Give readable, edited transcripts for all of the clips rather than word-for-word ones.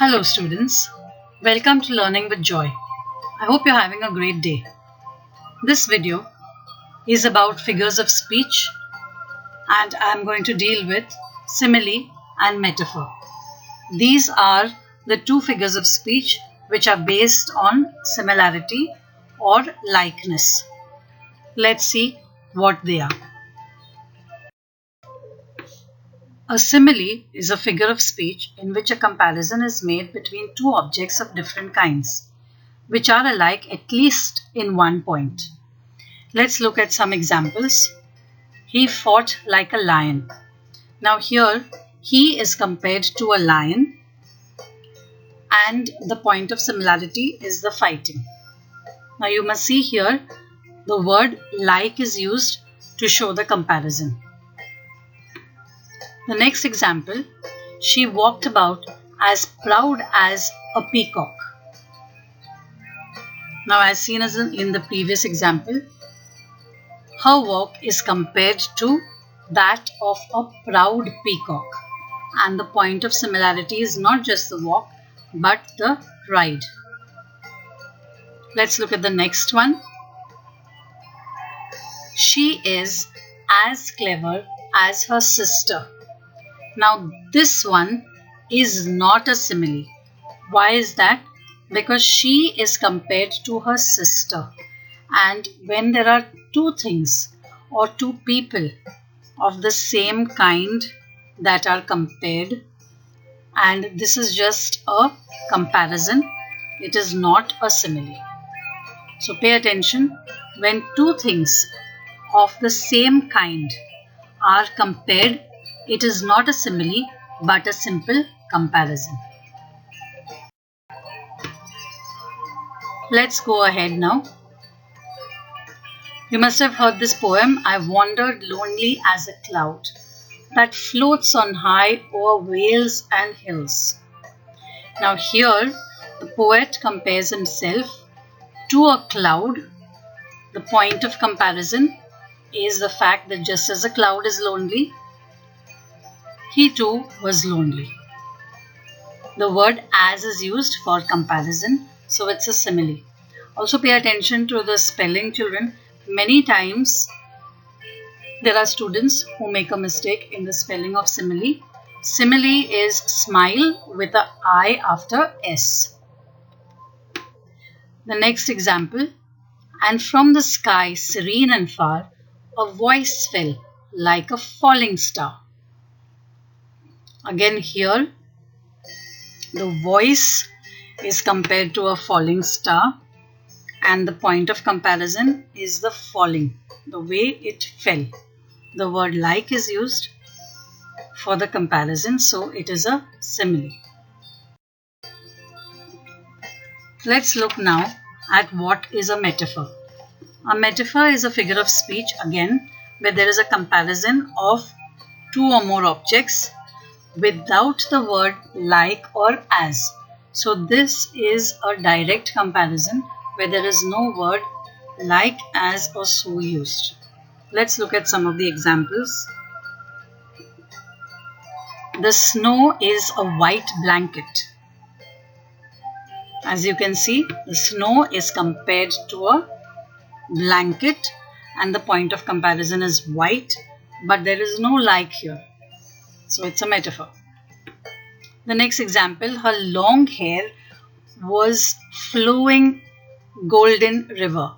Hello students, welcome to Learning with Joy. I hope you're having a great day. This video is about figures of speech and I'm going to deal with simile and metaphor. These are the two figures of speech which are based on similarity or likeness. Let's see what they are. A simile is a figure of speech in which a comparison is made between two objects of different kinds, which are alike at least in one point. Let's look at some examples. He fought like a lion. Now here, he is compared to a lion and the point of similarity is the fighting. Now you must see here, the word like is used to show the comparison. The next example, she walked about as proud as a peacock. Now as seen as in the previous example, her walk is compared to that of a proud peacock. And the point of similarity is not just the walk, but the pride. Let's look at the next one. She is as clever as her sister. Now this one is not a simile. Why is that? Because she is compared to her sister. And when there are two things or two people of the same kind that are compared, and this is just a comparison, it is not a simile. So pay attention, when two things of the same kind are compared, it is not a simile but a simple comparison. Let's go ahead now. You must have heard this poem, I wandered lonely as a cloud that floats on high o'er vales and hills. Now here, the poet compares himself to a cloud. The point of comparison is the fact that just as a cloud is lonely, he too was lonely. The word as is used for comparison, so it's a simile. Also pay attention to the spelling, children. Many times there are students who make a mistake in the spelling of simile. Simile is smile with an I after S. The next example, and from the sky serene and far, a voice fell like a falling star. Again here, the voice is compared to a falling star. And the point of comparison is the falling, the way it fell. The word like is used for the comparison, so it is a simile. Let's look now at what is a metaphor. A metaphor is a figure of speech, again, where there is a comparison of two or more objects without the word like or as. So this is a direct comparison where there is no word like, as or so used. Let's look at some of the examples. The snow is a white blanket. As you can see, the snow is compared to a blanket and the point of comparison is white, but there is no like here. So it's a metaphor. The next example, her long hair was flowing golden river,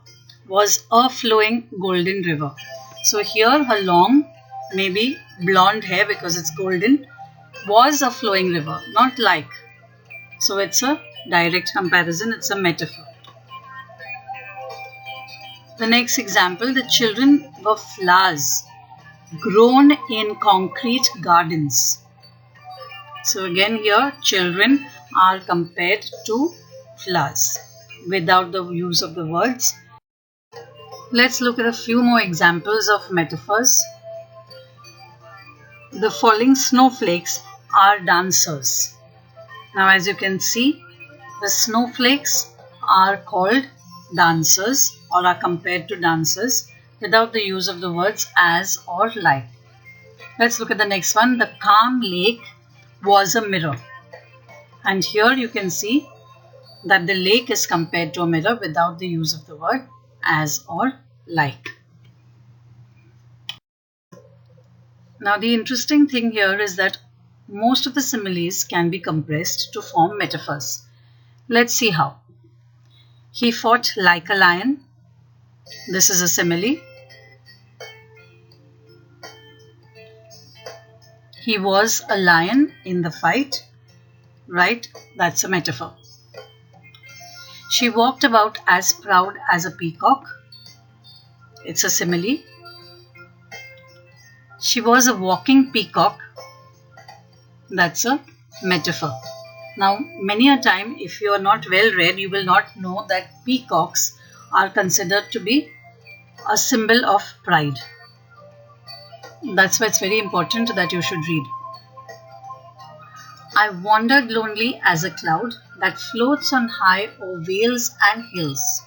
was a flowing golden river. So here her long, maybe blonde hair because it's golden, was a flowing river, not like. So it's a direct comparison, it's a metaphor. The next example, the children were flowers grown in concrete gardens. So again here, children are compared to flowers without the use of the words. Let's look at a few more examples of metaphors. The falling snowflakes are dancers. Now as you can see, the snowflakes are called dancers or are compared to dancers without the use of the words as or like. Let's look at the next one. The calm lake was a mirror. And here you can see that the lake is compared to a mirror without the use of the word as or like. Now the interesting thing here is that most of the similes can be compressed to form metaphors. Let's see how. He fought like a lion. This is a simile. He was a lion in the fight. Right? That's a metaphor. She walked about as proud as a peacock. It's a simile. She was a walking peacock. That's a metaphor. Now, many a time, if you are not well read, you will not know that peacocks are considered to be a symbol of pride. That's why it's very important that you should read. I wandered lonely as a cloud that floats on high o'er vales and hills.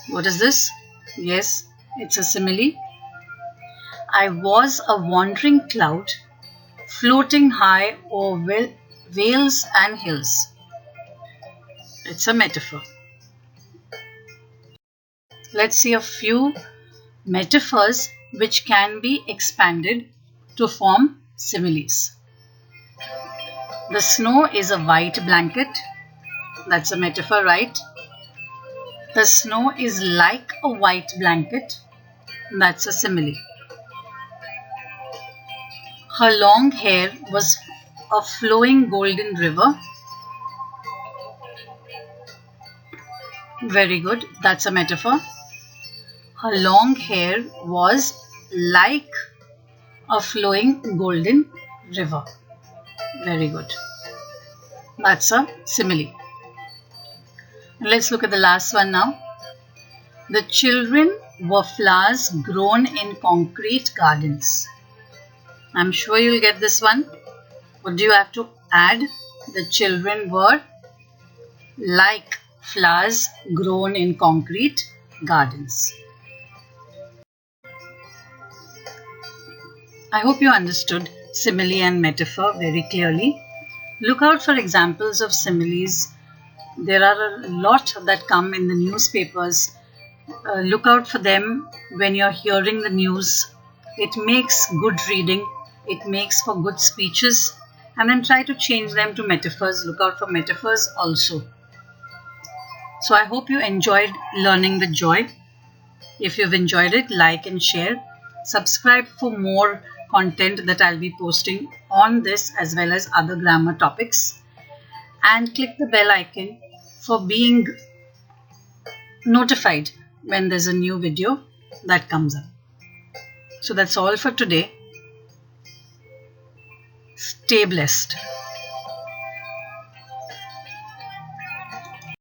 What is this? Yes, it's a simile. I was a wandering cloud floating high over vales and hills. It's a metaphor. Let's see a few metaphors which can be expanded to form similes. The snow is a white blanket. That's a metaphor, right? The snow is like a white blanket. That's a simile. Her long hair was a flowing golden river. Very good. That's a metaphor. Her long hair was like a flowing golden river. Very good. That's a simile. Let's look at the last one now. The children were flowers grown in concrete gardens. I'm sure you'll get this one. What do you have to add? The children were like flowers grown in concrete gardens. I hope you understood simile and metaphor very clearly. Look out for examples of similes. There are a lot that come in the newspapers. Look out for them when you're hearing the news. It makes good reading. It makes for good speeches. And then try to change them to metaphors. Look out for metaphors also. So I hope you enjoyed learning the joy. If you've enjoyed it, like and share. Subscribe for more content that I'll be posting on this as well as other grammar topics. And click the bell icon for being notified when there's a new video that comes up. So that's all for today. Stay blessed.